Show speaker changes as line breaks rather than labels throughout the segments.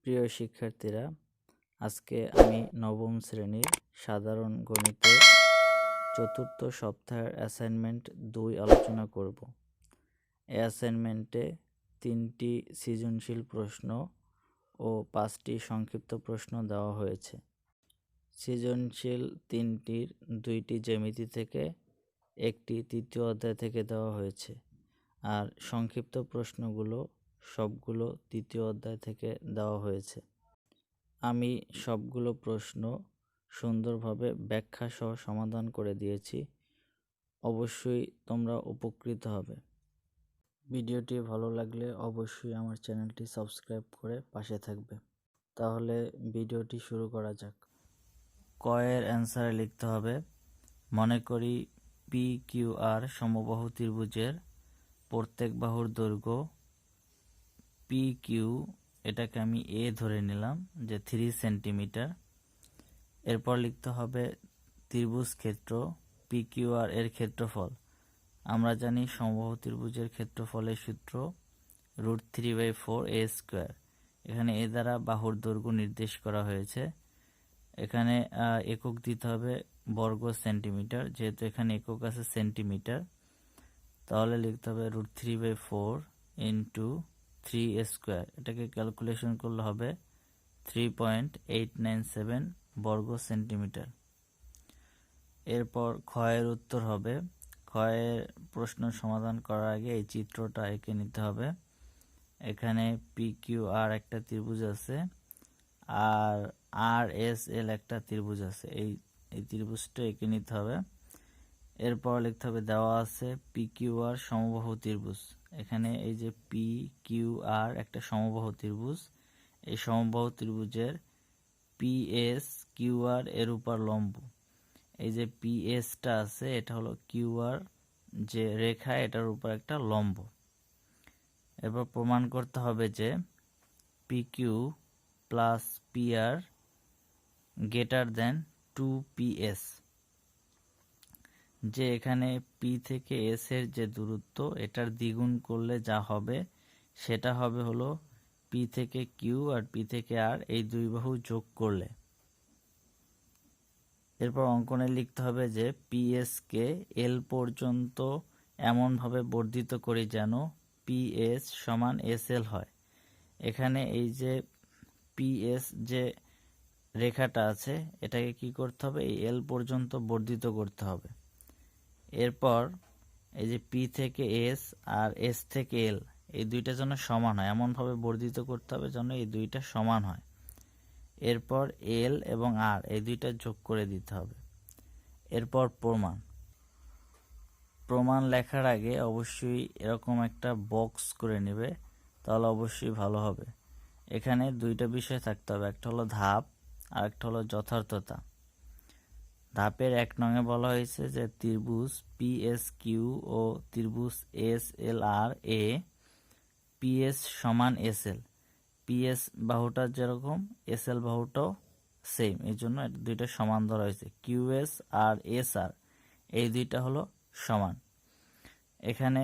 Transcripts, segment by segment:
প্রিয় শিক্ষার্থীরা, আজকে আমি নবম শ্রেণীর সাধারণ গণিতের চতুর্থ সপ্তাহের অ্যাসাইনমেন্ট 2 আলোচনা করব। এই অ্যাসাইনমেন্টে 3টি সৃজনশীল প্রশ্ন ও 5টি সংক্ষিপ্ত প্রশ্ন দেওয়া হয়েছে। সৃজনশীল 3টির 2টি জ্যামিতি থেকে, 1টি তৃতীয় অধ্যায় থেকে দেওয়া হয়েছে, আর সংক্ষিপ্ত প্রশ্নগুলো সবগুলো তৃতীয় অধ্যায় থেকে দেওয়া হয়েছে। আমি সবগুলো প্রশ্ন সুন্দরভাবে ব্যাখ্যা সহ সমাধান করে দিয়েছি। অবশ্যই তোমরা উপকৃত হবে। ভিডিওটি ভালো লাগলে অবশ্যই আমার চ্যানেলটি সাবস্ক্রাইব করে পাশে থাকবে। তাহলে ভিডিওটি শুরু করা যাক। ক এর অ্যান্সারে লিখতে হবে, মনে করি PQR সমবাহু ত্রিভুজের প্রত্যেক বাহুর দৈর্ঘ্য PQ, এটাকে আমি A ধরে নিলাম যে 3 সেন্টিমিটার। এরপর লিখতে হবে ত্রিভুজ ক্ষেত্র PQR এর ক্ষেত্রফল। আমরা জানি সমবাহু ত্রিভুজের ক্ষেত্রফলের সূত্র √3/4a²। এখানে এ দ্বারা বাহুর দৈর্ঘ্য নির্দেশ করা হয়েছে। এখানে একক দিতে হবে বর্গ সেন্টিমিটার, যেহেতু এখানে একক আছে সেন্টিমিটার, তাহলে লিখতে হবে √3/4 × 3a²। এটাকে ক্যালকুলেশন করলে হবে 3.897 বর্গ সেন্টিমিটার। এরপর ক্ষয়ের উত্তর হবে, ক্ষয়ের প্রশ্ন সমাধান করার আগে এই চিত্রটা এঁকে নিতে হবে। এখানে PQR একটা ত্রিভুজ আছে আর RSL একটা ত্রিভুজ আছে, এই ত্রিভুজটা এঁকে নিতে হবে। এরপর লিখতে হবে দেওয়া আছে PQR সমবাহু ত্রিভুজ। এখানে এই যে PQR একটা সমবাহু ত্রিভুজ, এই সমবাহু ত্রিভুজের PSQR এর উপর লম্ব। এই যে PSটা আছে এটা হলো QR যে রেখা, এটার উপর একটা লম্ব। এরপর প্রমাণ করতে হবে যে PQ plus PR greater than 2PS, যে এখানে P থেকে S এর যে দূরত্ব এটার দ্বিগুণ করলে যা হবে সেটা হবে হলো P থেকে Q আর P থেকে R, এই দুই বাহু যোগ করলে। এরপর অঙ্কনে লিখতে হবে যে PS কে L পর্যন্ত এমনভাবে বর্ধিত করি যেন PS সমান SL হয়। এখানে এই যে PS যে রেখাটা আছে এটাকে কি করতে হবে, এই L পর্যন্ত বর্ধিত করতে হবে। এরপর এই যে P থেকে S আর S থেকে L, এই দুইটা যেন সমান হয় এমনভাবে বর্ধিত করতে হবে যেন এই দুইটা সমান হয়। এরপর L এবং R এই দুইটা যোগ করে দিতে হবে। এরপর প্রমাণ লেখার আগে অবশ্যই এরকম একটা বক্স করে নেবে, তাহলে অবশ্যই ভালো হবে। এখানে দুইটা বিষয় থাকতে হবে, একটা হলো ধাপ আর একটা হলো যথার্থতা। ধাপের 1 নঙে বলা হয়েছে যে ত্রিভুজ PSQ ও ত্রিভুজ SLR এ PS সমান SL। PS বাহুটা যেরকম SL বাহুটাও সেম, এই জন্য দুইটা সমান ধরা হয়েছে। QS আর SR এই দুইটা হলো সমান। এখানে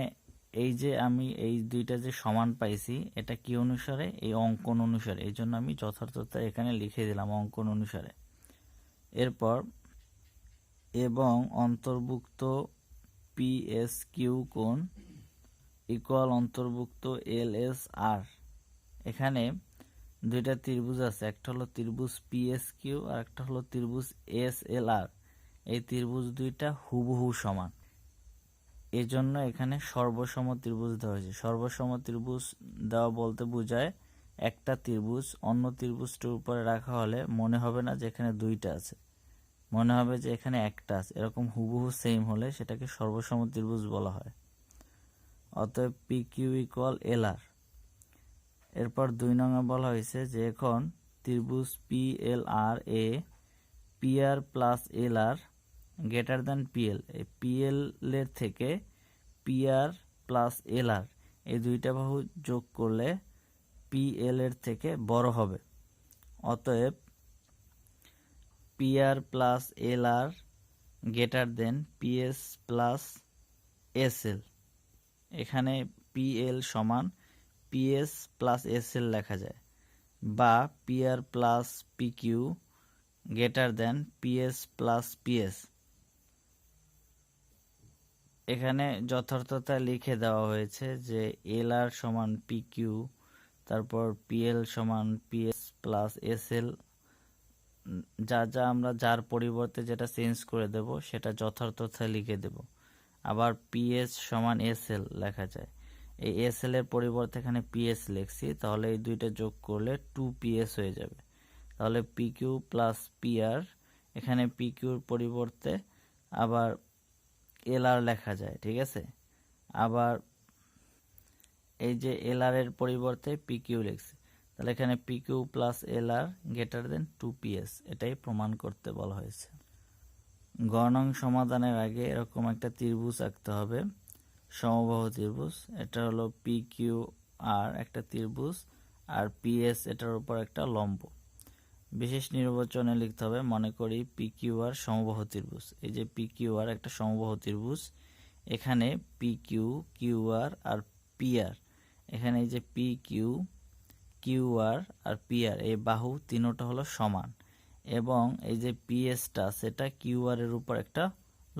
এই যে আমি এই দুইটা যে সমান পাইছি এটা কি অনুসারে, এই অঙ্কন অনুসারে, এই জন্য আমি যথার্থতা এখানে লিখে দিলাম অঙ্কন অনুসারে। এরপর এবং অন্তর্ভুক্ত PSQ কোণ ইকুয়াল অন্তর্ভুক্ত LSR। এখানে দুইটা ত্রিভুজ আছে, একটা হলো ত্রিভুজ PSQ আর একটা হলো ত্রিভুজ SLR। এই ত্রিভুজ দুইটা হুবহু সমান, এজন্য এখানে সর্বসম ত্রিভুজ দেওয়া হয়েছে। সর্বসম ত্রিভুজ দেওয়া বলতে বোঝায় একটা ত্রিভুজ অন্য ত্রিভুজটার উপরে রাখা হলে মনে হবে না যে এখানে দুইটা আছে, মনে হবে যে এখানে একটা আছে। এরকম হুবহু সেম হলে সেটাকে সর্বসম ত্রিভুজ বলা হয়। অতএব PQ ইকুয়াল LR। এরপর 2 নঙে বলা হয়েছে যে এখন ত্রিভুজ PLR এ PR plus LR greater than PL। এই PL এর থেকে PR প্লাস LR এই দুইটা বাহু যোগ করলে PL এর থেকে বড় হবে। অতএব PR plus LR greater than PS plus SL। এখানে PL সমান PS প্লাস SL লেখা যায়। বা PR plus PQ greater than PS plus PS। এখানে যথার্থতা লিখে দেওয়া হয়েছে যে LR সমান PQ, তারপর PL সমান PS প্লাস SL, যা আমরা যার পরিবর্তে যেটা চেঞ্জ করে দেব সেটা যথার্থতা লিখে দেব। আবার PS সমান SL লেখা যায়, এই SL এর পরিবর্তে এখানে PS লিখছি, তাহলে এই দুইটা যোগ করলে 2PS হয়ে যাবে। তাহলে PQ প্লাস PR, এখানে PQর পরিবর্তে আবার LR লেখা যায়, ঠিক আছে। আবার এই যে LR এর পরিবর্তে PQ লিখছি, তাহলে এখানে PQ plus LR greater than 2PS, এটাই প্রমাণ করতে বলা হয়েছে। গ নং সমাধানের আগে এরকম একটা ত্রিভুজ আঁকতে হবে, সমবাহু ত্রিভুজ। এটা হলো PQR একটা ত্রিভুজ, আর PS এটার উপর একটা লম্ব। বিশেষ নির্বাচনে লিখতে হবে, মনে করি PQR সমবাহু ত্রিভুজ। এই যে PQR একটা সমবাহু ত্রিভুজ, এখানে PQ, QR আর PR, এখানে এই যে PQ, QR আর PR এই বাহু তিনোটা হলো সমান, এবং এই যে PSটা সেটা QR এর উপর একটা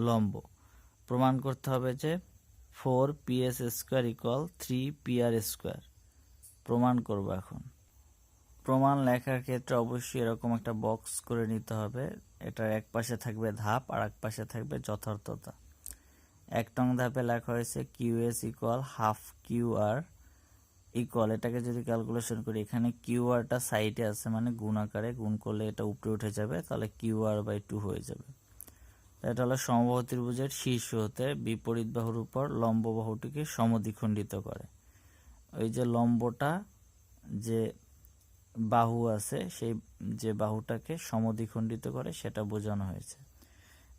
লম্ব। প্রমাণ করতে হবে যে 4PS square equal 3PR square. প্রমাণ করব এখন। প্রমাণ লেখার ক্ষেত্রে অবশ্যই এরকম একটা বক্স করে নিতে হবে। এটার এক পাশে থাকবে ধাপ আর এক পাশে থাকবে যথার্থতা। 1 নং ধাপে লেখা হয়েছে QS equal half QR equal, এটাকে যদি ক্যালকুলেশন করি, এখানে QRটা সাইডে আছে মানে গুণ আকারে, গুণ করলে এটা উপরে উঠে যাবে, তাহলে QR/2 হয়ে যাবে। এটা হলো সমবাহু ত্রিভুজের শীর্ষ হতে বিপরীত বাহুর উপর লম্ব বাহুটিকে সমদ্বিখণ্ডিত করে। ওই যে লম্বটা যে বাহু আছে সেই যে বাহুটাকে সমদ্বিখণ্ডিত করে সেটা বোঝানো হয়েছে।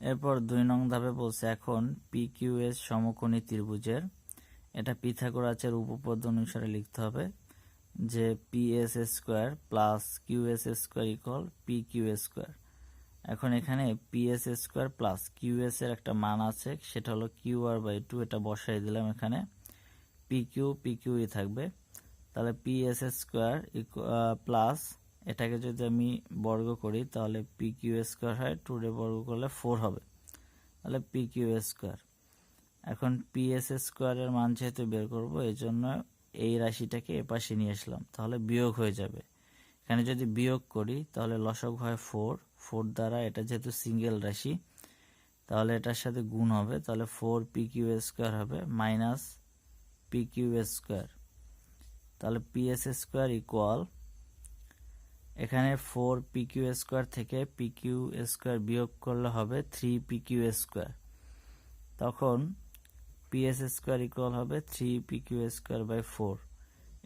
এরপর 2 নং ধাপে বলছে এখন PQS সমকোণী ত্রিভুজের, এটা পিথাগোরাসের উপপাদ্য অনুসারে লিখতে হবে যে PS square plus QS square equal PQ square. এখন এখানে PS স্কোয়ার প্লাস QS এর একটা মান আছে, সেটা হলো QR/2, এটা বসাই দিলাম এখানে। PQই থাকবে, তাহলে PS স্কোয়ার প্লাস এটাকে যদি আমি বর্গ করি তাহলে PQ স্কোয়ার হয়, 2 রে বর্গ করলে 4 হবে, তাহলে PQ স্কোয়ার। এখন PS স্কোয়ারের মান যেহেতু বের করব, এই জন্য এই রাশিটাকে এপাশে নিয়ে আসলাম, তাহলে বিয়োগ হয়ে যাবে। এখানে যদি বিয়োগ করি তাহলে লসক হয় 4 দ্বারা, এটা যেহেতু সিঙ্গেল রাশি তাহলে এটার সাথে গুণ হবে, তাহলে 4PQ স্কোয়ার হবে মাইনাস PQ স্কোয়ার। তাহলে PS স্কোয়ার ইকুয়াল, এখানে 4PQ স্কোয়ার থেকে PQ স্কোয়ার বিয়োগ করলে হবে 3PQ স্কোয়ার, তখন PS স্কোয়ার ইকুয়াল হবে 3PQ স্কোয়ার/4।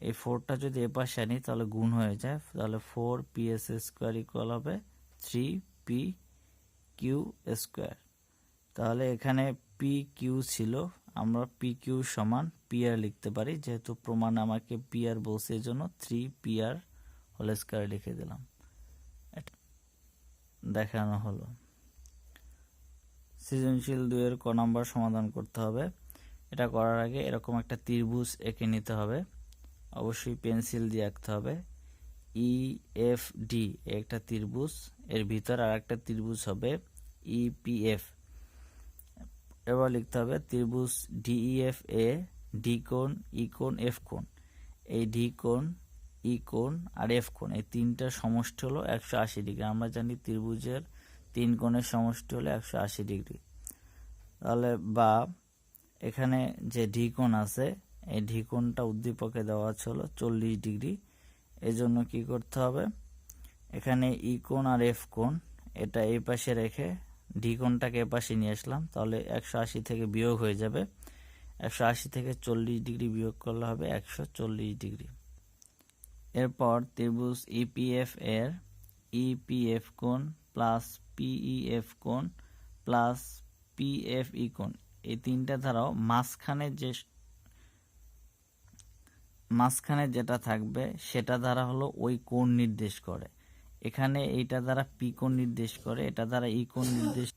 এই 4টা যদি এপাশে আনি তাহলে গুণ হয়ে যায়, তাহলে 4PS স্কোয়ার ইকুয়াল হবে 3PQ স্কোয়ার। তাহলে এখানে PQ ছিল, আমরা PQ সমান PR লিখতে পারি, যেহেতু প্রমাণে আমাকে PR বলছে এই জন্য 3PR হোল স্কয়ার লিখে দিলাম। এটা দেখানো হলো। সৃজনশীল 2 এর ক নাম্বার সমাধান করতে হবে। এটা করার আগে এরকম একটা ত্রিভুজ এঁকে নিতে হবে, অবশ্যই পেন্সিল দিয়ে আঁকতে হবে। EFD একটা ত্রিভুজ, এর ভিতর আর একটা ত্রিভুজ হবে EPF। এবার লিখতে হবে ত্রিভুজ DEF এ ডি কোণ, ই কোণ, এফ কোণ। এই ডি কোণ, ই কোণ আর এফ কোণ এই তিনটার সমষ্টি হলো 180 ডিগ্রি। আমরা জানি ত্রিভুজের 3 কোণের সমষ্টি হলো 180 ডিগ্রি। তাহলে বা এখানে যে ডি কোণ আছে এই ডি কোণটা উদ্দীপকে দেওয়া আছে হলো 40 ডিগ্রি। এজন্য কি করতে হবে, এখানে ই কোণ আর এফ কোণ এটা এই পাশে রেখে ডি কোণটাকে এ পাশে নিয়ে আসলাম, তাহলে 180 থেকে বিয়োগ হয়ে যাবে। 180 থেকে 40 ডিগ্রি বিয়োগ করলে হবে 140 ডিগ্রি। এরপর ত্রিভুজ ইপিএফ এর ইপিএফ কোণ প্লাস পিইএফ কোণ প্লাস পিএফই কোণ, এই তিনটা ধারাও মাঝখানে যেটা থাকবে সেটা দ্বারা হলো ওই কোণ নির্দেশ করে। এখানে এইটা দ্বারা পি কোণ নির্দেশ করে, এটা দ্বারা ই কোণ নির্দেশ,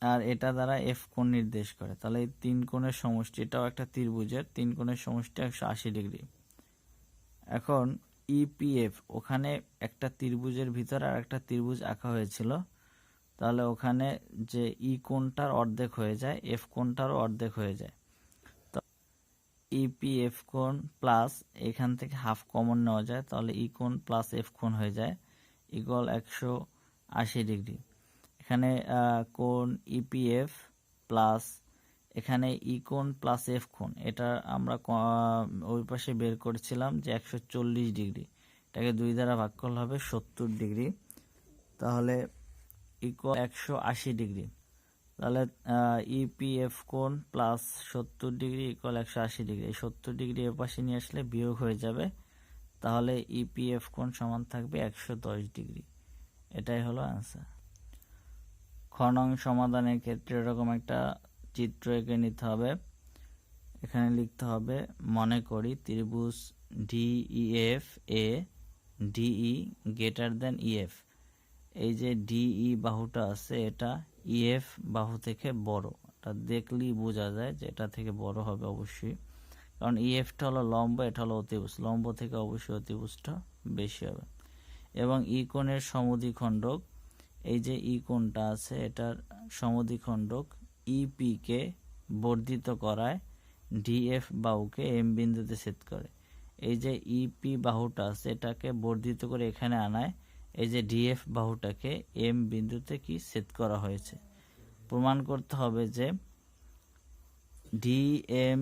আর এটা দ্বারা এফ কোণ নির্দেশ করে। তাহলে এই 3 কোণের সমষ্টি, এটাও একটা ত্রিভুজের 3 কোণের সমষ্টি 180 ডিগ্রি। এখন ইপিএফ, ওখানে একটা ত্রিভুজের ভিতরে আর একটা ত্রিভুজ আঁকা হয়েছিল, তাহলে ওখানে যে ই কোণটার অর্ধেক হয়ে যায়, এফ কোণটারও অর্ধেক হয়ে যায়। তো ইপিএফ কোণ প্লাস এখান থেকে হাফ কমন নেওয়া যায়, তাহলে ই কোণ প্লাস এফ কোণ হয়ে যায় ইকুয়াল 180 ডিগ্রি। এখানে কোণ ইপিএফ প্লাস এখানে ই কোণ প্লাস এফ কোণ, এটা আমরা ওই পাশে বের করেছিলাম যে 140 ডিগ্রি, এটাকে 2 দ্বারা ভাগ করলে হবে 70 ডিগ্রি, তাহলে ইকুয়াল 180 ডিগ্রি। তাহলে ইপিএফ কোণ প্লাস 70 ডিগ্রি ইকুয়াল 180 ডিগ্রি। এই 70 ডিগ্রি এ পাশে নিয়ে আসলে বিয়োগ হয়ে যাবে, তাহলে ইপিএফ কোণ সমান থাকবে 110 ডিগ্রি। এটাই হলো অ্যান্সার। খ নং সমাধানের ক্ষেত্রে এরকম একটা চিত্র এঁকে নিতে হবে। এখানে লিখতে হবে, মনে করি ত্রিভুজ ডিইএফ এ ডিই গ্রেটার দেন ইএফ। এই যে ডিই বাহুটা আছে এটা ইএফ বাহু থেকে বড়, এটা দেখলেই বোঝা যায় যে এটা থেকে বড় হবে অবশ্যই, কারণ ইএফটা হলো লম্ব, এটা হলো অতিভুজ, লম্ব থেকে অবশ্যই অতিভুজটা বেশি হবে। এবং ই কোণের সমদ্বিখণ্ডক, এই যে ই কোণটা আছে এটার সমদ্বিখণ্ডক ইপি কে বর্ধিত করায় ডিএফ বাহুকে এম বিন্দুতে ছেদ করে। এই যে ইপি বাহুটা আছে এটাকে বর্ধিত করে এখানে আনায় এই যে ডিএফ বাহুটাকে এম বিন্দুতে কি ছেদ করা হয়েছে। প্রমাণ করতে হবে যে ডিএম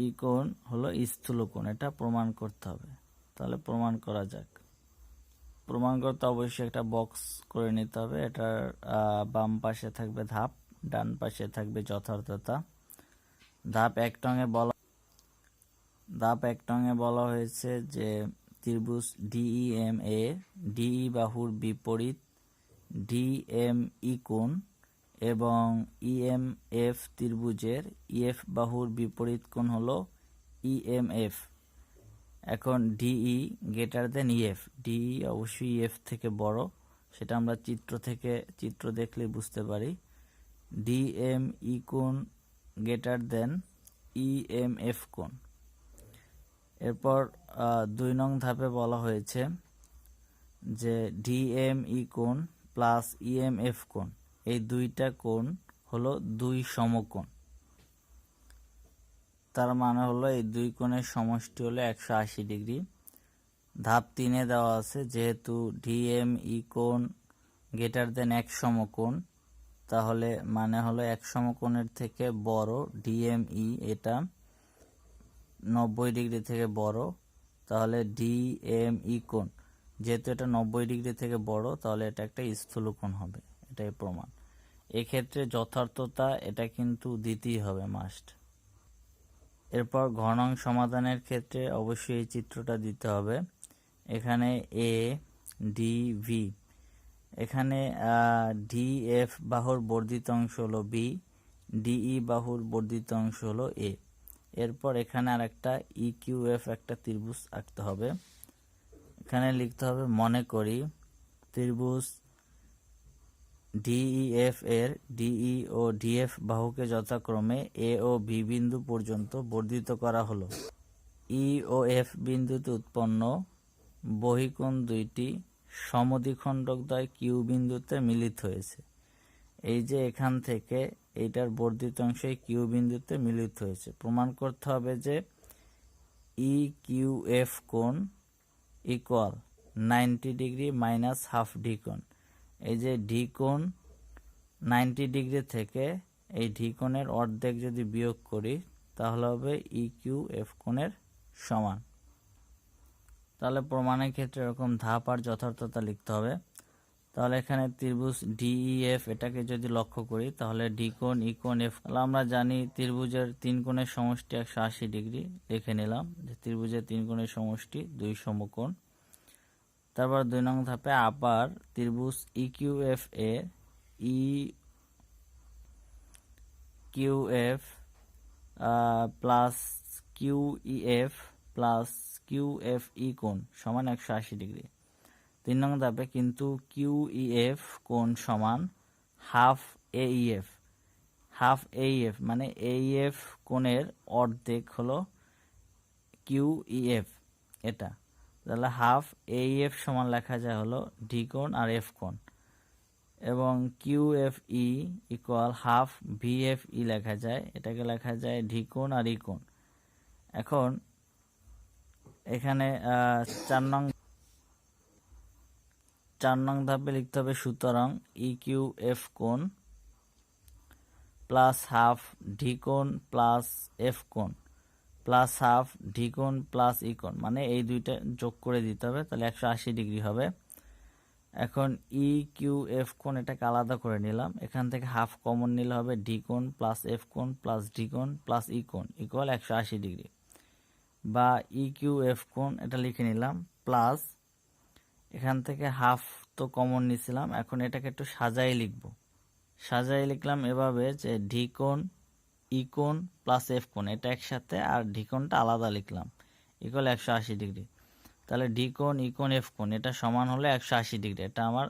ই কোণ হলো স্থূল কোণ, এটা প্রমাণ করতে হবে। তাহলে প্রমাণ করা যাক। প্রমাণ করতে অবশ্যই একটা বক্স করে নিতে হবে। এটার বাম পাশে থাকবে ধাপ, ডান পাশে থাকবে যথার্থতা। ধাপ এক টঙে বলা হয়েছে যে ত্রিভুজ ডিইএম এ ডিই বাহুর বিপরীত ডিএম ই কোণ এবং ইএমএফ ত্রিভুজের ইএফ বাহুর বিপরীত কোণ হলো ইএমএফ। এখন DE greater than EF, DE অবশ্যই ইএফ থেকে বড়, সেটা আমরা চিত্র দেখলে বুঝতে পারি। ডিএম ই কোণ গ্রেটার দেন ইএমএফ কোণ। এরপর 2 নং ধাপে বলা হয়েছে যে ডিএম ই কোণ প্লাস ইএমএফ কোণ, এই দুইটা কোণ হলো 2 সমকোণ। তার মানে হলো এই দুই কোণের সমষ্টি হলো 180 ডিগ্রি। ধাপ 3-এ দেওয়া আছে যেহেতু ডিএম ই কোণ গ্রেটার দেন 1 সমকোণ, তাহলে মানে হলো 1 সমকোণের থেকে বড় ডিএম ই, এটা 90 ডিগ্রি থেকে বড়, তাহলে ডিএম ই কোণ যেহেতু এটা 90 ডিগ্রি থেকে বড়, তাহলে এটা একটা স্থূল কোণ হবে, এটাই প্রমাণ। এক্ষেত্রে যথার্থতা এটা কিন্তু দিতেই হবে মাস্ট। এরপর ঘ নং সমাধানের ক্ষেত্রে অবশ্যই এই চিত্রটা দিতে হবে। এখানে এ ডি ভি, এখানে ডিএফ বাহুর বর্ধিত অংশ হলো বি, ডিই বাহুর বর্ধিত অংশ হলো এ। এরপর এখানে আর একটা ইকিউএফ একটা ত্রিভুজ আঁকতে হবে। এখানে লিখতে হবে, মনে করি ত্রিভুজ ডিইএফ এর ডিই ও ডিএফ বাহুকে যথাক্রমে এ ও বি বিন্দু পর্যন্ত বর্ধিত করা হলো। ই ও এফ বিন্দুতে উৎপন্ন বহিকোণ দুইটি সমদ্বিখণ্ডকদ্বয় কিউ বিন্দুতে মিলিত হয়েছে। এই যে এখান থেকে এইটার বর্ধিত অংশ কিউ বিন্দুতে মিলিত হয়েছে। প্রমাণ করতে হবে যে ই কিউ এফ কোণ equal 90 degree minus half D কোণ। এই যে ডি কোণ 90 ডিগ্রি থেকে এই ডি কোণের অর্ধেক যদি বিয়োগ করি তাহলে হবে ই কিউ এফ কোণের সমান। তাহলে প্রমাণের ক্ষেত্রে এরকম ধাপ আর যথার্থতা লিখতে হবে। তাহলে এখানে ত্রিভুজ ডিইএফ এটাকে যদি লক্ষ্য করি তাহলে ডি কোণ ই কোণ এফ, তাহলে আমরা জানি ত্রিভুজের 3 কোণের সমষ্টি 180 ডিগ্রি, লিখে নিলাম যে ত্রিভুজের 3 কোণের সমষ্টি 2 সমকোণ। তারপর 2 নং ধাপে আবার ত্রিভুজ ইকিউএফ এ ই কিউএফ প্লাস কিউইএফ প্লাস কিউএফ ই কোণ সমান 180 ডিগ্রি। 3 নং ধাপে কিন্তু কিউইএফ কোণ সমান হাফ এইএফ, হাফ এইএফ মানে এইএফ কোণের অর্ধেক হলো কিউ ই এফ এটা, তাহলে হাফ এ এফ সমান লেখা যায় হলো ডি কোণ আর এফ কোণ, এবং Q F E equal half V F E লেখা যায়, এটাকে লেখা যায় ডি কোণ আর ই কোণ। এখন এখানে 4 নং ধাপে লিখতে হবে সুতরাং ই কিউ এফ কোণ প্লাস হাফ ডি কোণ প্লাস এফ কোণ প্লাস হাফ ডি কোণ প্লাস ই কোণ, মানে এই দুইটা যোগ করে দিতে হবে, তাহলে 180 ডিগ্রি হবে। এখন ই কিউ এফ কোণ এটাকে আলাদা করে নিলাম, এখান থেকে হাফ কমন নিলে হবে ডি কোণ প্লাস এফ কোণ প্লাস ডি কোণ প্লাস ই কোণ ইকুয়াল 180 ডিগ্রি, বা ই কিউ এফ কোণ এটা লিখে নিলাম প্লাস এখান থেকে হাফ তো কমন নিছিলাম, এখন এটাকে একটু সাজাই লিখব। সাজাই লিখলাম এভাবে যে ডি কোণ ই কোণ প্লাস এফ কোণ এটা একসাথে, আর ডি কোণটা আলাদা লিখলাম ইকুয়াল 180 ডিগ্রি। তাহলে ডি কোণ ই কোণ এফ কোণ এটা সমান হলে 180 ডিগ্রি, এটা আমার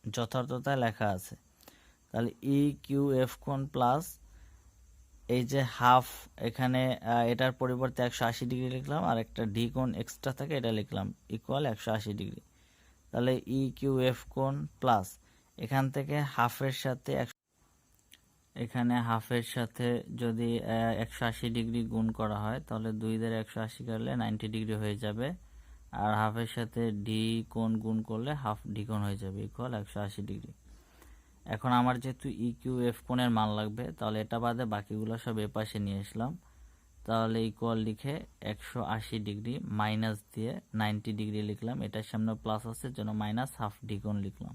যথার্থতায় লেখা আছে। তাহলে ই কিউ এফ কোণ প্লাস এই যে হাফ, এখানে এটার পরিবর্তে 180 ডিগ্রি লিখলাম, আর একটা ডি কোণ এক্সট্রা থাকে এটা লিখলাম ইকুয়াল 180 ডিগ্রি। তাহলে ই কিউ এফ কোণ প্লাস এখান থেকে হাফের সাথে এখানে হাফের সাথে যদি 180 ডিগ্রি গুণ করা হয় তাহলে 2 দ্বারা 180 করলে 90 ডিগ্রি হয়ে যাবে, আর হাফের সাথে ডি কোণ গুণ করলে হাফ ডি কোণ হয়ে যাবে ইকুয়াল 180 ডিগ্রি। এখন আমার যেহেতু ই কিউ এফ কোণের মান লাগবে, তাহলে এটা বাদে বাকিগুলো সব এপাশে নিয়ে আসলাম, তাহলে ইকুয়াল লিখে 180 ডিগ্রি মাইনাস দিয়ে 90 ডিগ্রি লিখলাম, এটার সামনে প্লাস আছে জন্য মাইনাস হাফ ডি কোণ লিখলাম।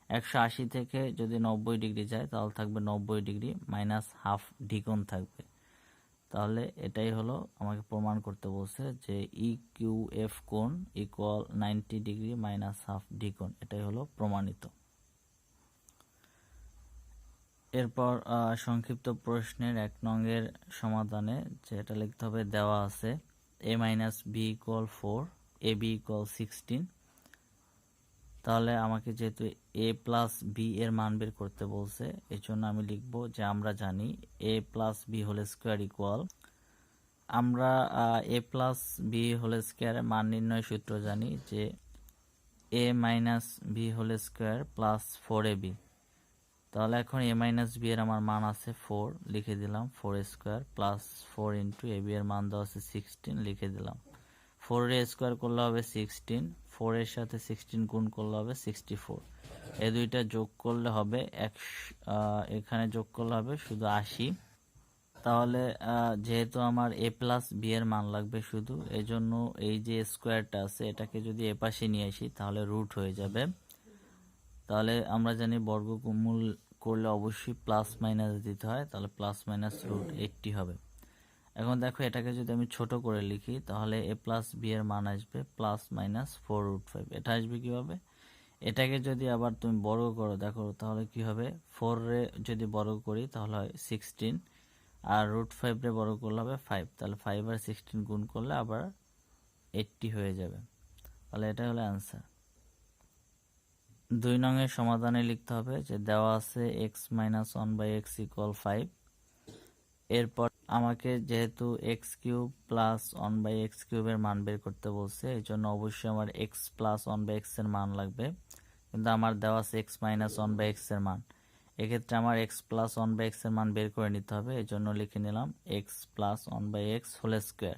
180 থেকে যদি 90 ডিগ্রি যায় তাহলে থাকবে 90 ডিগ্রি মাইনাস হাফ ডি কোণ থাকবে। তাহলে এটাই হলো আমাকে প্রমাণ করতে বলছে যে ই কিউ এফ কোণ equal 90 degree minus half D কোণ, এটাই হলো প্রমাণিত। এরপর সংক্ষিপ্ত প্রশ্নের 1 নংয়ের সমাধানে যেটা লিখতে হবে, দেওয়া আছে a minus B equal 4, A B equal 16। তাহলে আমাকে যেহেতু এ প্লাস বি এর মান বের করতে বলছে, এই জন্য আমি লিখব যে আমরা জানি a plus b whole square equal, আমরা এ প্লাস বি হোল স্কোয়ারের মান নির্ণয় সূত্র জানি যে a minus B whole square plus 4ab। তাহলে এখন এ মাইনাস বি এর আমার মান আছে 4, লিখে দিলাম 4 square plus 4 into A B এর মান দেওয়া আছে 16, লিখে দিলাম 4 এর স্কোয়ার করলে হবে 16, 4 এর সাথে 16 গুণ করলে হবে 64, এই দুইটা যোগ করলে হবে এখানে যোগ করলে হবে শুধু 80। তাহলে যেহেতু আমার এ প্লাস বি এর মান লাগবে শুধু, এই জন্য এই যে স্কোয়ারটা আছে এটাকে যদি এ পাশে নিয়ে আসি তাহলে রুট হয়ে যাবে। তাহলে আমরা জানি বর্গমূল করলে অবশ্যই প্লাস মাইনাস দিতে হয়, তাহলে প্লাস মাইনাস রুট 80 হবে। এখন দেখো এটাকে যদি আমি ছোট করে লিখি তাহলে এ প্লাস বি এর মান আসবে প্লাস মাইনাস 4√5, এটা আসবে কিভাবে? এটাকে যদি আবার তুমি বর্গ করো দেখো তাহলে কি হবে, 4 রে যদি বর্গ করি তাহলে হয় 16, আর √5 রে বর্গ করলে হবে 5, তাহলে 5 আর 16 গুণ করলে আবার 80 হয়ে যাবে। তাহলে এটা হলো অ্যান্সার। 2 নংয়ের সমাধানে লিখতে হবে যে দেওয়া আছে x মাইনাস 1/x ইকুয়াল 5। এরপর আমাকে যেহেতু x কিউব প্লাস 1/x কিউবের মান বের করতে বলছে, এই জন্য অবশ্যই আমার x প্লাস 1/x এর মান লাগবে, কিন্তু আমার দেওয়া আছে x মাইনাস 1/x এর মান। এক্ষেত্রে আমার x প্লাস 1/x এর মান বের করে নিতে হবে, এই জন্য লিখে নিলাম x plus 1/x whole square.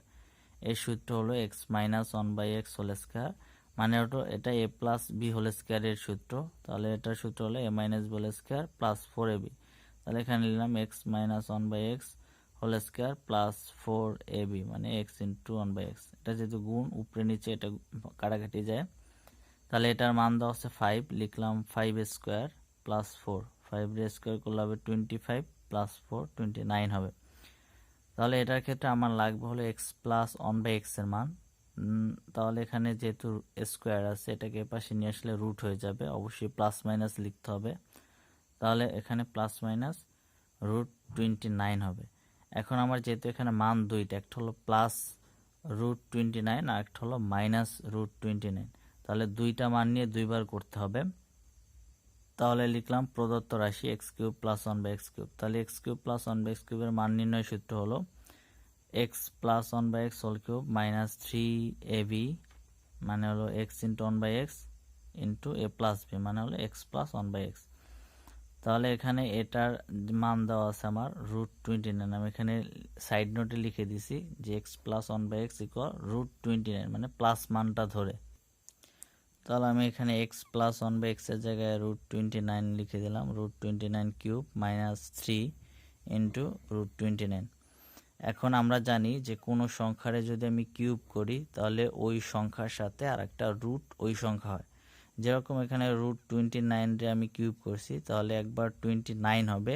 এর সূত্র হলো x minus 1/x whole square, মানে ওটা এটা a প্লাস বি হোল স্কোয়ারের সূত্র। তাহলে এটার সূত্র হলো a minus B whole square plus 4ab। তাহলে এখানে নিলাম x minus 1/x whole square plus 4ab, মানে x ইন্টু 1/x। এটা যেহেতু গুণ উপরে নিচে এটা কাটাকাটি যায়, তাহলে এটার মান দেওয়া হচ্ছে 5, লিখলাম 5 স্কোয়ার প্লাস 4, 5 স্কোয়ার করলে হবে 25 প্লাস 4 29 হবে। তাহলে এটার ক্ষেত্রে আমার লাগবে হলো x প্লাস 1/x এর মান। তাহলে এখানে যেহেতু স্কোয়ার আছে এটাকে পাশে নিয়ে আসলে রুট হয়ে যাবে, অবশ্যই প্লাস মাইনাস লিখতে হবে। তাহলে এখানে প্লাস মাইনাস √29 হবে। এখন আমার যেহেতু এখানে মান দুইটা, একটা হলো প্লাস √29 আর একটা হলো মাইনাস √29, তাহলে দুইটা মান নিয়ে দুইবার করতে হবে। তাহলে লিখলাম প্রদত্ত রাশি x cube plus 1/x cube. তাহলে x কিউব প্লাস 1/x কিউবের মান নির্ণয় সূত্র হলো x plus 1/x whole cube minus 3ab মানে হলো x into 1/x into A plus B মানে হলো এক্স প্লাস 1/x। তাহলে এখানে এটার মান দেওয়া আছে আমার √29। আমি এখানে সাইড নোটে লিখে দিছি যে এক্স প্লাস 1/x ইকুয়াল √29 মানে প্লাস মানটা ধরে। তাহলে আমি এখানে এক্স প্লাস 1/x এর জায়গায় √29 লিখে দিলাম, √29 কিউব মাইনাস 3 ইন্টু √29। এখন আমরা জানি যে কোনো সংখ্যারে যদি আমি কিউব করি তাহলে ওই সংখ্যার সাথে আর একটা রুট ওই সংখ্যা হয়। যেরকম এখানে √29 রে আমি কিউব করছি তাহলে একবার 29 হবে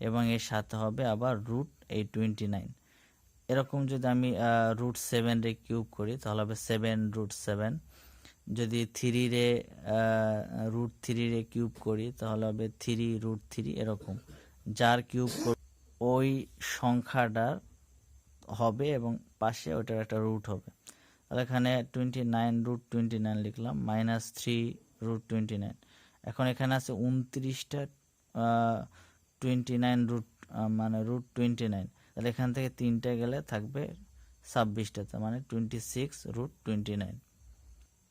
এবং এর সাথে হবে আবার √29। এরকম যদি আমি √7 রে কিউব করি তাহলে হবে 7√7। যদি 3 রে √3 রে কিউব করি তাহলে হবে 3√3। এরকম যার কিউব ওই সংখ্যাটার হবে এবং পাশে ওটার একটা রুট হবে। তাহলে এখানে 29√29 লিখলাম মাইনাস 3√29। এখন এখানে আছে 29টা 29 রুট মানে √29। তাহলে এখান থেকে 3টা গেলে থাকবে 26টা মানে 26√29।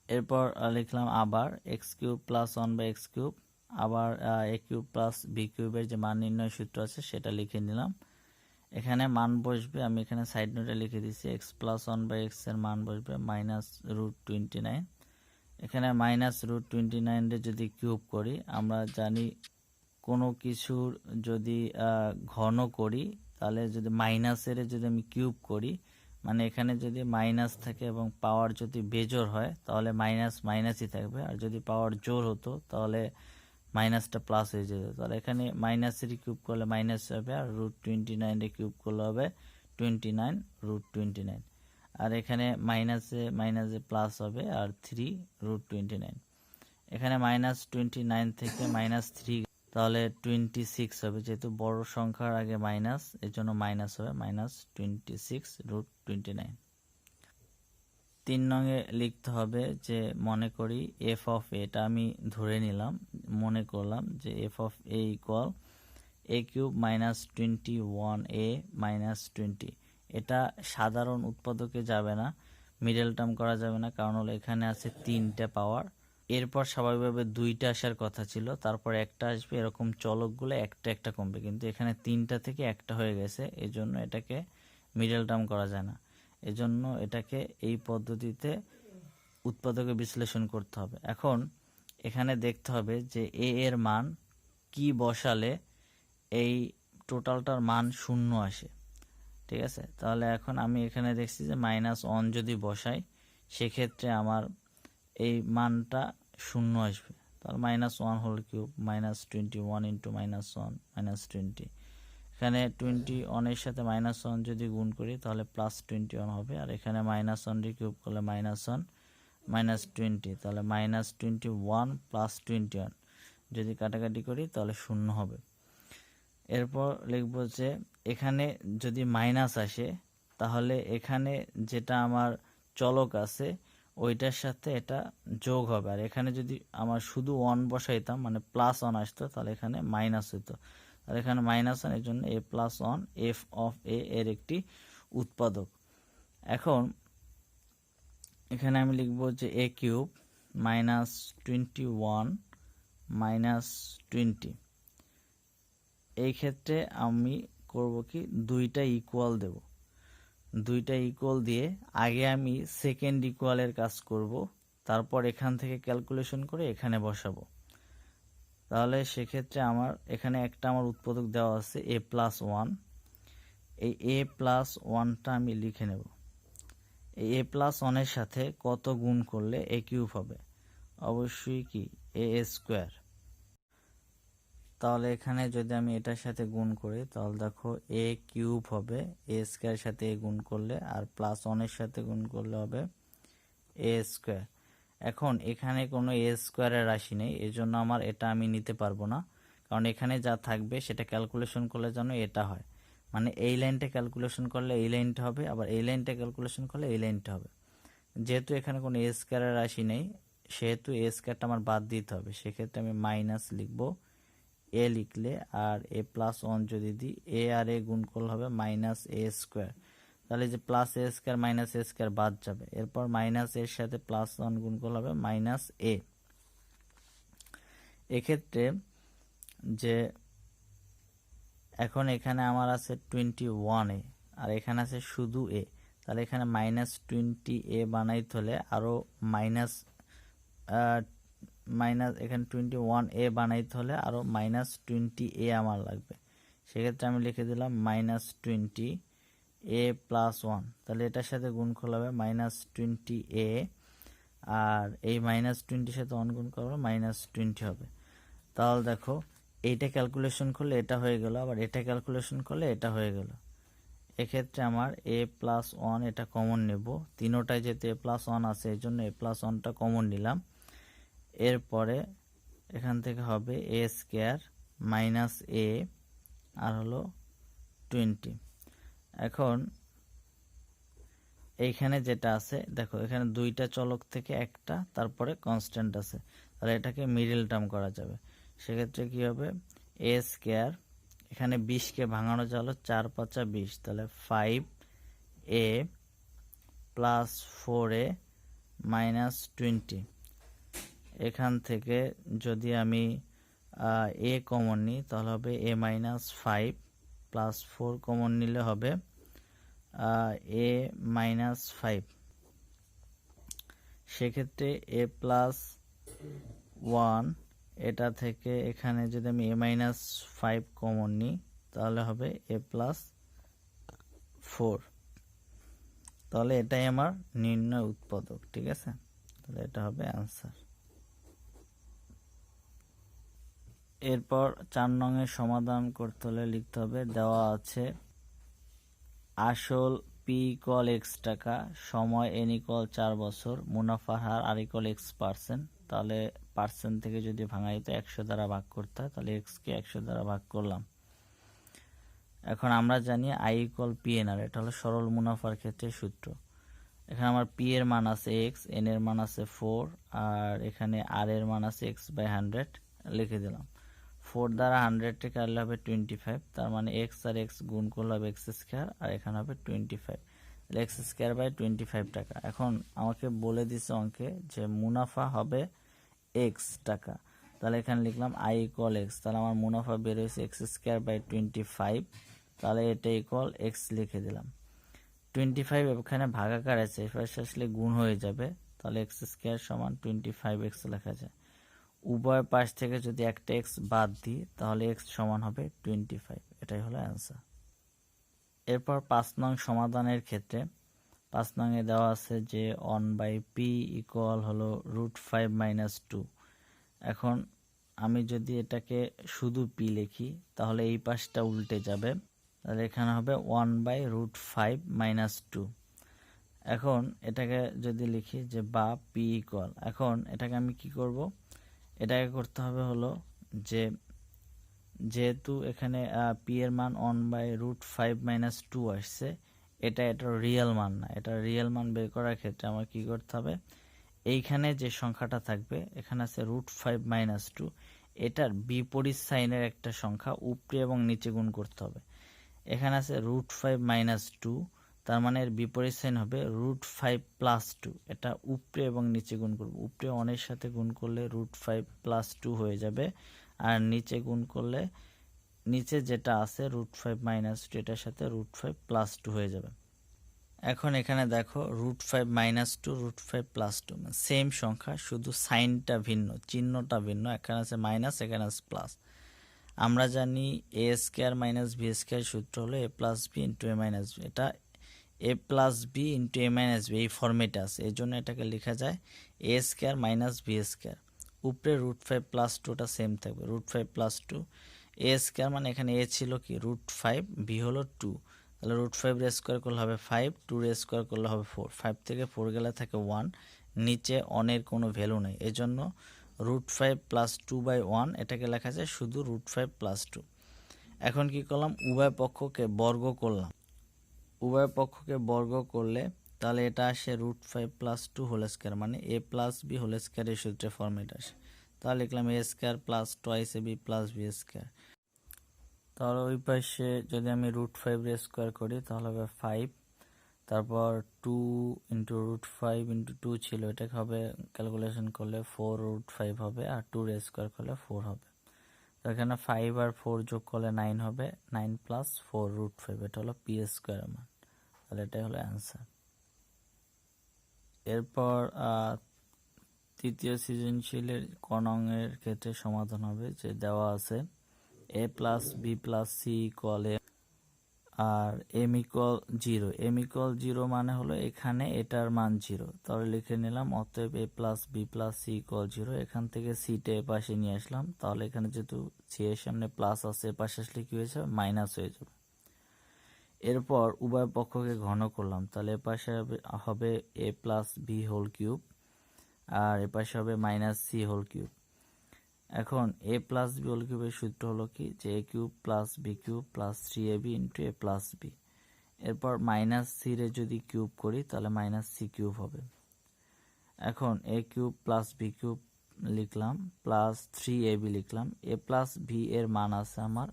এরপর লিখলাম আবার x cube plus 1/x cube, আবার এ কিউব প্লাস বি কিউবের যে মান নির্ণয় সূত্র আছে সেটা লিখে নিলাম। এখানে মান বসবে, আমি এখানে সাইড নোটে লিখে দিচ্ছি এক্স প্লাস 1/x এর মান বসবে মাইনাস √29। এখানে মাইনাস √29 রে যদি কিউব করি, আমরা জানি কোনো কিছুর যদি ঘন করি তাহলে যদি মাইনাসের যদি আমি কিউব করি মানে এখানে যদি মাইনাস থাকে এবং পাওয়ার যদি বেজোড় হয় তাহলে মাইনাস মাইনাসই থাকবে, আর যদি পাওয়ার জোড় হতো তাহলে মাইনাসটা প্লাস হয়ে যেত। তাহলে এখানে মাইনাসের কিউব করলে মাইনাস হবে আর √29 এর কিউব করলে হবে 29√29। আর এখানে মাইনাসে প্লাস হবে আর 3√29। এখানে -29 থেকে -3 তাহলে 26 হবে, যেহেতু বড় সংখ্যার আগে মাইনাস এর জন্য মাইনাস হবে -26√29। 3 নঙে লিখতে হবে যে মনে করি এফ অফ এটা আমি ধরে নিলাম, মনে করলাম যে F of A equal A cube minus 21a minus 20। এটা সাধারণ উৎপাদকে যাবে না, মিডল টার্ম করা যাবে না, কারণ হলো এখানে আছে 3টা পাওয়ার। এরপর স্বাভাবিকভাবে 2টা আসার কথা ছিল, তারপর একটা আসবে, এরকম চলকগুলো একটা একটা কমবে, কিন্তু এখানে 3টা থেকে একটা হয়ে গেছে, এজন্য এটাকে মিডল টার্ম করা যায় না। এজন্য এটাকে এই পদ্ধতিতে উৎপাদকে বিশ্লেষণ করতে হবে। এখন এখানে দেখতে হবে যে এ এর মান কি বসালে এই টোটালটার মান 0 আসে। ঠিক আছে, তাহলে এখন আমি এখানে দেখছি যে -1 যদি বসাই সেক্ষেত্রে আমার এই মানটা 0 আসবে। তাহলে -1 হোল কিউব -21 ইন্টু -1 -20। এখানে 21 এর সাথে -1 যদি গুণ করি তাহলে +21 হবে, আর এখানে -1 রে কিউব করলে -1 -20, তাহলে -21 +21 যদি কাটাকাটি করি তাহলে 0 হবে। এরপর লিখব যে এখানে যদি মাইনাস আসে তাহলে এখানে যেটা আমার চলক আছে ওইটার সাথে এটা যোগ হবে, আর এখানে যদি আমার শুধু 1 বসাইতাম মানে +1 আসতো তাহলে এখানে মাইনাস হতো। আর এখানে -1 এর জন্য a+1 এফ অফ এ এর একটি উৎপাদক। এখন এখানে আমি লিখব যে এ কিউব -21 -20। এই ক্ষেত্রে আমি করব কি, 2টা ইকুয়াল দেব। 2টা ইকুয়াল দিয়ে আগে আমি সেকেন্ড ইকুয়ালের কাজ করব, তারপর এখান থেকে ক্যালকুলেশন করে এখানে বসাবো। তাহলে সেক্ষেত্রে আমার এখানে একটা আমার উৎপাদক দেওয়া আছে a+1। এই a+1টা আমি লিখে নেব। এই a+1 এর সাথে কত গুণ করলে a কিউব হবে? অবশ্যই কি a স্কোয়ার। তাহলে এখানে যদি আমি এটার সাথে গুণ করি তাহলে দেখো a কিউব হবে, a স্কোয়ারের সাথে a গুণ করলে, আর +1 এর সাথে গুণ করলে হবে a স্কোয়ার। এখন এখানে কোনো a স্কোয়ারের রাশি নেই, এজন্য আমার এটা আমি নিতে পারবো না, কারণ এখানে যা থাকবে সেটা ক্যালকুলেশন করলে যেন এটা হয়, মানে এই লাইনটা ক্যালকুলেশন করলে এই লাইনটা হবে, আবার এই লাইনটা ক্যালকুলেশন করলে এই লাইনটা হবে। যেহেতু এখানে কোনো a স্কোয়ারের রাশি নেই সেহেতু a স্কোয়ারটা আমার বাদ দিতে হবে, সেক্ষেত্রে আমি মাইনাস লিখবো। এ লিখলে আর a+1 যদি দিই, এ আর এ গুণ করলে হবে -a স্কোয়ার। তাহলে যে প্লাস এ স্কোয়ার মাইনাস এ স্কোয়ার বাদ যাবে, এরপর মাইনাস এর সাথে প্লাস 1 গুণ করলে হবে মাইনাস এ। এক্ষেত্রে যে এখন এখানে আমার আছে 21a আর এখানে আছে শুধু এ, তাহলে এখানে -20a বানাইতে হলে আরও মাইনাস এখানে 21a বানাইতে হলে আরও -20a আমার লাগবে। সেক্ষেত্রে আমি লিখে দিলাম -20a + 1, তাহলে এটার সাথে গুণ করলে হবে -20a, আর এই -20 সাথে 1 গুণ করলে -20 হবে। তাহলে দেখো এইটা ক্যালকুলেশন করলে এটা হয়ে গেল, আবার এটা ক্যালকুলেশন করলে এটা হয়ে গেল। এক্ষেত্রে আমার a + 1 এটা কমন নেব, তিনোটায় যেহেতু a + 1 আছে এই জন্য a + 1টা কমন নিলাম। এরপরে এখান থেকে হবে a স্কোয়ার মাইনাস a আর হলো 20। এখন এইখানে যেটা আছে দেখো, এখানে দুইটা চলক থেকে একটা তারপরে কনস্ট্যান্ট আছে, তাহলে এটাকে মিডল টার্ম করা যাবে। সেক্ষেত্রে কি হবে, এ স্কোয়ার এখানে 20কে ভাঙানো যালো 4 × 5 = 20, তাহলে 5a + 4a - 20। এখান থেকে যদি আমি a কমন নিই তাহলে হবে a - 5 + 4 কমন নিলে হবে a - 5। সেক্ষেত্রে a + 1 এটা থেকে এখানে যদি আমি a - 5 কমন নিই তাহলে হবে a + 4। তাহলে এটাই আমার নির্ণয় উৎপাদক, ঠিক আছে, তাহলে এটা হবে অ্যান্সার। এরপর 4 নংয়ের সমাধান করতে হলে লিখতে হবে, দেওয়া আছে আসল p = x টাকা, সময় n = 4 বছর, মুনাফার হার r = x%। তাহলে পার্সেন্ট থেকে যদি ভাঙাই তো 100 দ্বারা ভাগ করতে হয়, তাহলে x কে 100 দ্বারা ভাগ করলাম। এখন আমরা জানি i = PNR, এটা হলো সরল মুনাফার ক্ষেত্রে সূত্র। এখানে আমার p এর মান আছে x, n এর মান আছে 4, আর এখানে r এর মান আছে x/100 লিখে দিলাম। 4 দ্বারা 100 কে কাটলে হবে 25, তার মানে x আর x গুণ করলে হবে x², আর এখানে হবে 25, তাহলে x²/25 টাকা। এখন আমাকে বলে দিছে অঙ্কে যে মুনাফা হবে x টাকা, তাহলে এখানে লিখলাম i = x, তাহলে আমার মুনাফা বের হয়েছে x²/25, তাহলে এটা = x লিখে দিলাম। 25 এখানে ভাগাকার আছে, এপাশে আসলে গুণ হয়ে যাবে, তাহলে x² = 25x লেখা যায়। উভয় পাশ থেকে যদি একটা x বাদ দিই তাহলে x সমান হবে 25, এটাই হলো অ্যান্সার। এরপর 5 নং সমাধানের ক্ষেত্রে 5 নংয়ে দেওয়া আছে যে 1/p হলো √5 - 2। এখন আমি যদি এটাকে শুধু p লিখি তাহলে এই পাশটা উল্টে যাবে, তাহলে এখানে হবে 1/√5 - 2। এখন এটাকে যদি লিখি যে বা p = এখন এটাকে আমি কি করব, এটাকে করতে হবে হলো যে যেহেতু এখানে p এর মান 1/√5 - 2 আসছে, এটা রিয়েল মান না, এটা রিয়েল মান বের করার ক্ষেত্রে আমার কি করতে হবে, এইখানে যে সংখ্যাটা থাকবে এখানে আছে √5 - 2, এটার বিপরীত সাইনের একটা সংখ্যা উপরে এবং নিচে গুণ করতে হবে। এখানে আছে √5 - 2, তার মানে এর বিপরীত সাইন হবে √5 + 2, এটা উপরে এবং নিচে গুণ করব। উপরে 1 এর সাথে গুণ করলে √5 + 2 হয়ে যাবে, আর নিচে গুণ করলে নিচে যেটা আছে √5 - 2 এটার সাথে √5 + 2 হয়ে যাবে। এখন এখানে দেখো √5 - 2 √5 + 2 সেম সংখ্যা, শুধু সাইনটা ভিন্ন, চিহ্নটা ভিন্ন, এখানে আছে মাইনাস এখানে আছে প্লাস। আমরা জানি a² - b² সূত্র হলো a + b × a - b, এটা a + b × a - b এই ফরম্যাটে আছে, এই জন্য এটাকে লেখা যায় a² - b²। উপরে √5 + 2টা সেম থাকবে, √5 + 2, a² মানে এখানে a ছিল কি √5, b হলো 2, তাহলে √5 করলে হবে 5, 2 করলে হবে 4, 5 থেকে 4 গেলে থাকে 1, নিচে অনের কোনো ভ্যালু নেই, এজন্য √5 + 2/1 এটাকে লেখা যায় শুধু √5 + 2। এখন কি করলাম, উভয় পক্ষকে বর্গ করলাম, উভয় পক্ষকে বর্গ করলে তাহলে এটা আসে √5 + 2² মানে a + b² এর সূত্রে ফরম্যাট আসে। তাহলে লিখলাম a² + 2ab + b²। তাহলে ওই পাশে যদি আমি √5 স্কোয়ার করি তাহলে হবে 5, তারপর 2 × √5 × 2 ছিল, এটাকে হবে ক্যালকুলেশন করলে 4√5 হবে, আর 2 স্কোয়ার করলে 4 হবে। তো এখানে 5 আর 4 যোগ করলে 9 হবে, 9 + 4√5, এটা হলো পি স্কোয়ারের মান। তাহলে এটাই হলো অ্যান্সার। এরপর তৃতীয় সৃজনশীলের ক নংয়ের ক্ষেত্রে সমাধান হবে, যে দেওয়া আছে a + b + c = R m = 0। m = 0 মানে হলো এখানে এটার মান 0, তাহলে লিখে নিলাম অতএব a + b + c = 0। এখান থেকে সিটা এ পাশে নিয়ে আসলাম, তাহলে এখানে যেহেতু সি এর সামনে প্লাস আছে, এ পাশে আসলে কি হয়ে যাবে, মাইনাস হয়ে যাবে। এরপর উভয় পক্ষকে ঘন করলাম, তাহলে এ পাশে হবে a + b হোল কিউব, আর এ পাশে হবে -c হোল কিউব। এখন a + b হোল কিউবের সূত্র হলো কি, যে a³ + b³ + 3ab × a + b। এরপর -c রে যদি কিউব করি তাহলে -c³ হবে। এখন a³ + b³ লিখলাম প্লাস 3ab লিখলাম, a + b এর মান আছে আমার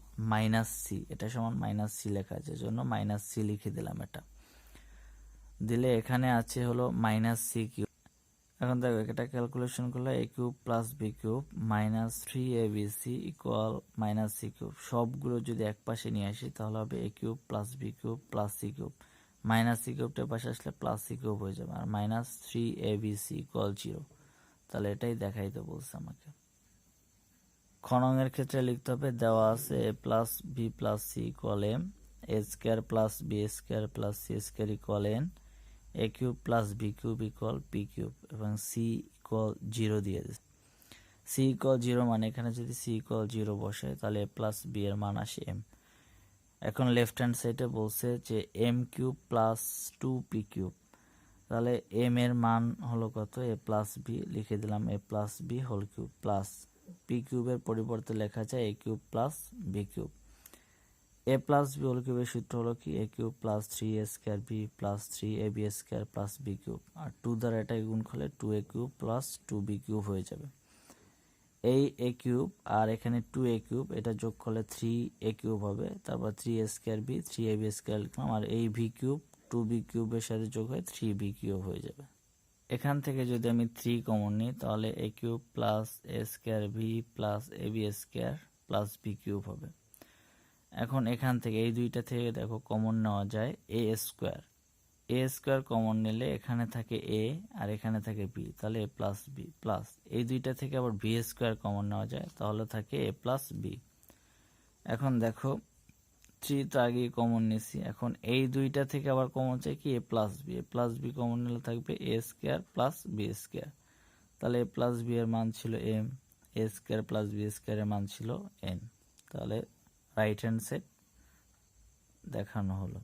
-c, এটা সমান -c লেখা আছে, জন্য -c লিখে দিলাম। এটা দিলে এখানে আছে হলো -c³। এখন দেখো এটা ক্যালকুলেশন করলে a³ + b³ -3abc = -c³। সবগুলো যদি এক পাশে নিয়ে আসি তাহলে হবে a³ + b³ + c³। -c³ পাশে আসলে +c³ হয়ে যাবে, আর -3abc = 0। তাহলে এটাই দেখাইতে বলছে আমাকে। খ নংয়ের ক্ষেত্রে লিখতে হবে, দেওয়া আছে a + b + c = m, a² + b² + c² = n, a³ + b³ = p³ এবং c = 0 দিয়ে দিচ্ছে। c = 0 মানে এখানে যদি c = 0 বসে তাহলে a + b এর মান আসে m। এখন লেফট হ্যান্ড সাইডে বলছে যে m³ + 2p³, তাহলে m এর মান হলো কত, a + b লিখে দিলাম, a + b whole cube plus p³ এর পরিবর্তে লেখা যায় a³ + b³। a + b whole কিউবের সূত্র হলো কি, a³ + 3a² b + 3ab² + b³ আর 2 দ্বারা এটাকে গুণ করলে 2a³ + 2b³ হয়ে যাবে। এই a³ আর এখানে 2a³ এটা যোগ করলে 3a³ হবে, তারপর 3a² b 3ab² লিখলাম, আর এই v³ 2b³ এর সাথে যোগ হয়ে 3b³ হয়ে যাবে। এখান থেকে যদি আমি 3 কমন নিই তাহলে a³ + a² b + ab² + b³ হবে। এখন এখান থেকে এই দুইটা থেকে দেখো কমন নেওয়া যায় a² কমন নিলে এখানে থাকে a আর এখানে থাকে b, তাহলে a + b প্লাস এই দুইটা থেকে আবার b² কমন নেওয়া যায়, তাহলে থাকে a + b। এখন দেখো 3 তো আগেই কমন নিয়েছি, এখন এই দুইটা থেকে আবার কমন চাই কি, a + b। a + b common নিলে থাকবে a² + b², তাহলে a + b এর মান ছিল m, a² + b² এর মান ছিল n। তাহলে রাইট হ্যান্ড সাইড দেখানো হলো।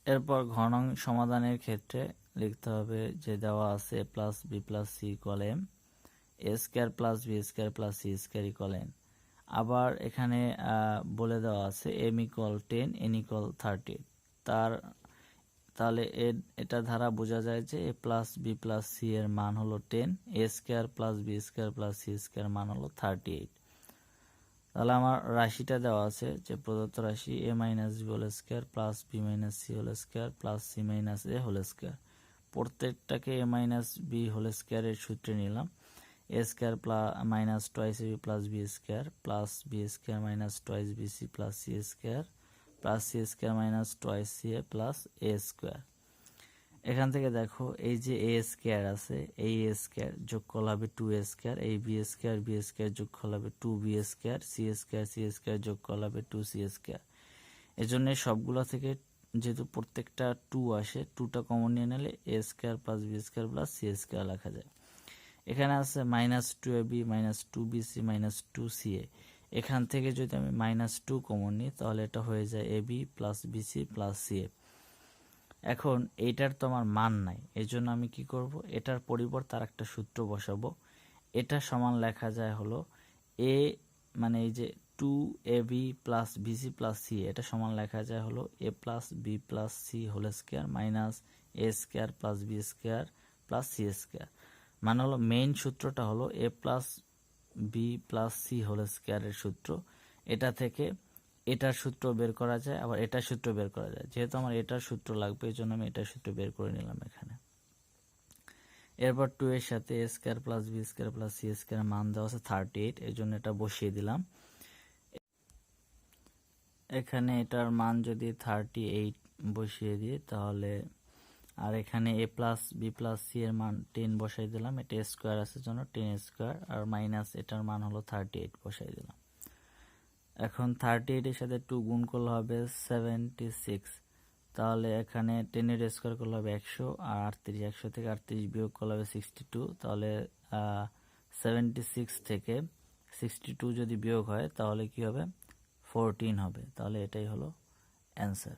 এরপর ঘ নং সমাধানের ক্ষেত্রে লিখতে হবে, যে দেওয়া আছে a + b + c = m, a² + b² + c² = n। আবার এখানে বলে দেওয়া আছে m = 10, n = 30। তাহলে এটা দ্বারা বোঝা যায় যে a + b + c এর মান হলো 10, a² + b² + c² মান হলো 38। তাহলে আমার রাশিটা দেওয়া আছে, যে প্রদত্ত রাশি a - b² + b - c² + c - a²। প্রত্যেকটাকে a - b² এর সূত্রে নিলাম, a² - 2ab + b² + b² - 2bc + c² + c² - 2ca + a²। এখান থেকে দেখো এই যে a² আছে, এই a² যোগ করলে হবে 2a², এই b² যোগ করলে হবে 2b², c² যোগ করলে হবে 2c²। এজন্য সবগুলো থেকে যেহেতু প্রত্যেকটা 2 আসে, 2টা কমন নিয়ে নিলে a² + b² + c² লেখা যায়। এখানে আছে -2ab -2bc -2ca, এখান থেকে যদি আমি -2 কমন নিই তাহলে এটা হয়ে যায় ab + bc + ca। এখন এইটার তো আমার মান নাই, এই জন্য আমি কি করব, এটার পরিবর্তে আর একটা সূত্র বসাবো। এটা সমান লেখা যায় হলো a মানে এই যে 2ab + bc + c, এটা সমান লেখা যায় হলো a + b + c² - a² + b² + c²। মানে হলো মেইন সূত্রটা হলো a + b + c² এর সূত্র। এটা থেকে এটার সূত্র বের করা যায়, আবার এটার সূত্র বের করা যায়। যেহেতু আমার এটার সূত্র লাগবে, এই জন্য আমি এটার সূত্র বের করে নিলাম এখানে। এরপর 2 এর সাথে a square plus b square plus c square মান দেওয়া আছে 38, এই জন্য এটা বসিয়ে দিলাম। এখানে এটার মান যদি 38 বসিয়ে দিই তাহলে, আর এখানে a plus b plus c এর মান 10 বসাই দিলাম, এটা স্কোয়ার আছে জন্য 10 স্কোয়ার, আর মাইনাস এটার মান হলো 38 বসাই দিলাম। এখন 38 এর সাথে 2 গুণ করলে হবে 76, তাহলে এখানে 10 এর স্কোয়ার করলে হবে 100, আর 38 100 থেকে 38 বিয়োগ করলে হবে 62, তাহলে 76 থেকে 62 যদি বিয়োগ হয় তাহলে কি হবে 14 হবে, তাহলে এটাই হলো অ্যান্সার।